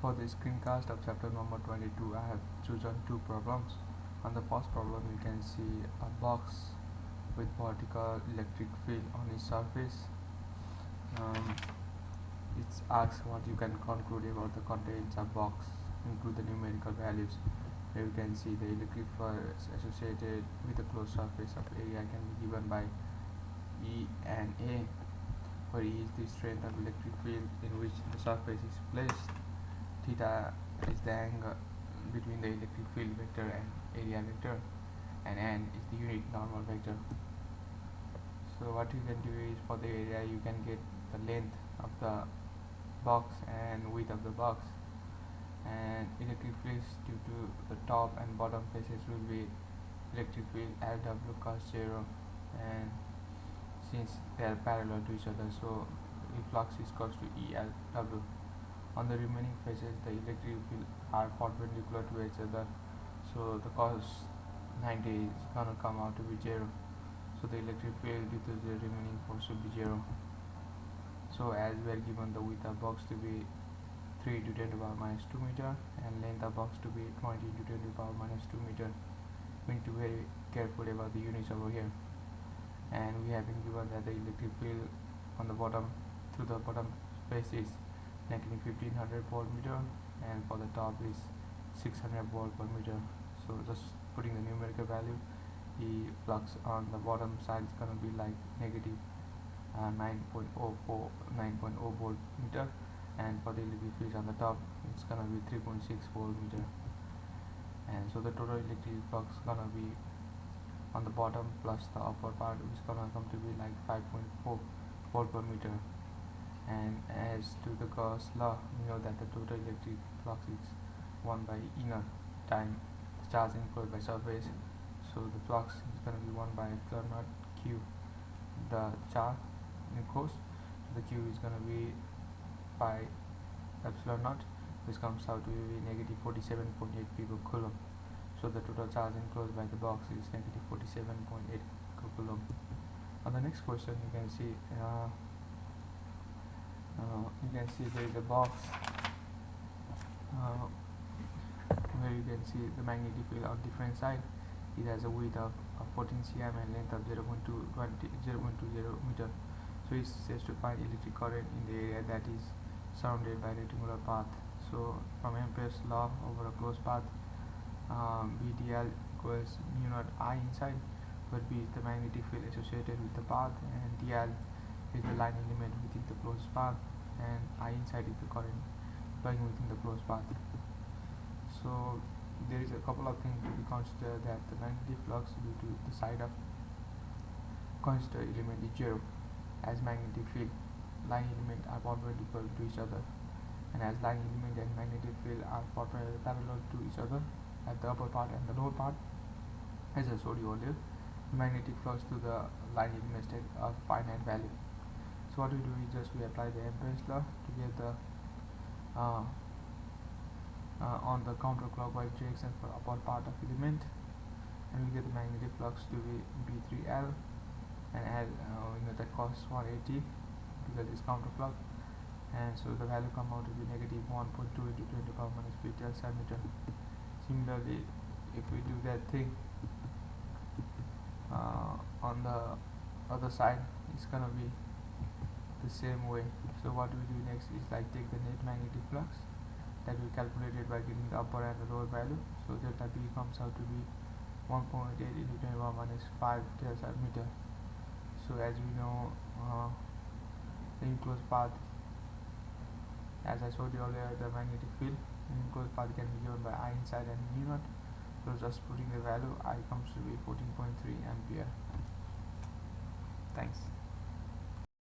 For the screencast of chapter number 22, I have chosen two problems. On the first problem, you can see a box with vertical electric field on its surface. It asks what you can conclude about the contents of box, include the numerical values. Here you can see the electric field associated with the closed surface of area can be given by E and A, where E is the strength of electric field in which the surface is placed. Theta is the angle between the electric field vector and area vector, and n is the unit normal vector. So what you can do is, for the area you can get the length of the box and width of the box, and electric fields due to the top and bottom faces will be electric field LW cos 0, and since they are parallel to each other, so the flux is equals to ELW. On the remaining faces, the electric field are perpendicular to each other, so the cos 90 is gonna come out to be 0. So the electric field due to the remaining force will be 0. So as we are given the width of box to be 3 to 10 to the power minus 2 meter and length of box to be 20 to 10 to the power minus 2 meter, we need to be very careful about the units over here. And we have been given that the electric field on the bottom through the bottom face is negative 1500 volt meter, and for the top is 600 volt per meter. So just putting the numerical value, the flux on the bottom side is gonna be like negative 9.0 volt meter, and for the electric field on the top it's gonna be 3.6 volt meter. And so the total electric flux gonna be on the bottom plus the upper part is gonna come to be like 5.4 volt per meter. And as to the Gauss law, we know that the total electric flux is 1 by inner time the charge enclosed by surface. So the flux is going to be 1 by epsilon naught q, the charge enclosed. So the q is going to be by epsilon naught, which comes out to be negative 47.8 picocoulomb. So the total charge enclosed by the box is negative 47.8 picocoulomb. On the next question, you can see there is a box where you can see the magnetic field on different side. It has a width of 14 cm and length of 0.20 meter. So it says to find electric current in the area that is surrounded by rectangular path. So from Ampere's law over a closed path, BDL equals mu naught I inside, where B is the magnetic field associated with the path, and DL is the line element within the closed path, and I inside is the current flowing within the closed path. So there is a couple of things to be considered, that the magnetic flux due to the side of considered element is 0, as magnetic field line element are perpendicular to each other, and as line element and magnetic field are parallel to each other at the upper part and the lower part, as I showed you earlier, the magnetic flux to the line element take a finite value. So what we do is just we apply the Ampere's law to get the on the counterclockwise direction for upper part of element, and we get the magnetic flux to be B3L, and add we know that costs 180 because it's counterclock, and so the value come out to be negative 1.2 into 10 to the power minus 50 centimeter. Similarly, if we do that thing on the other side, it's gonna be the same way. So what we do next is like take the net magnetic flux that we calculated by getting the upper and the lower value. So delta B comes out to be 1.8 into 10 to the power minus 5 centimeter. So as we know, the enclosed path, as I showed you earlier, the magnetic field enclosed path can be given by I inside and mu naught. So just putting the value, I comes to be 14.3 ampere. Thanks.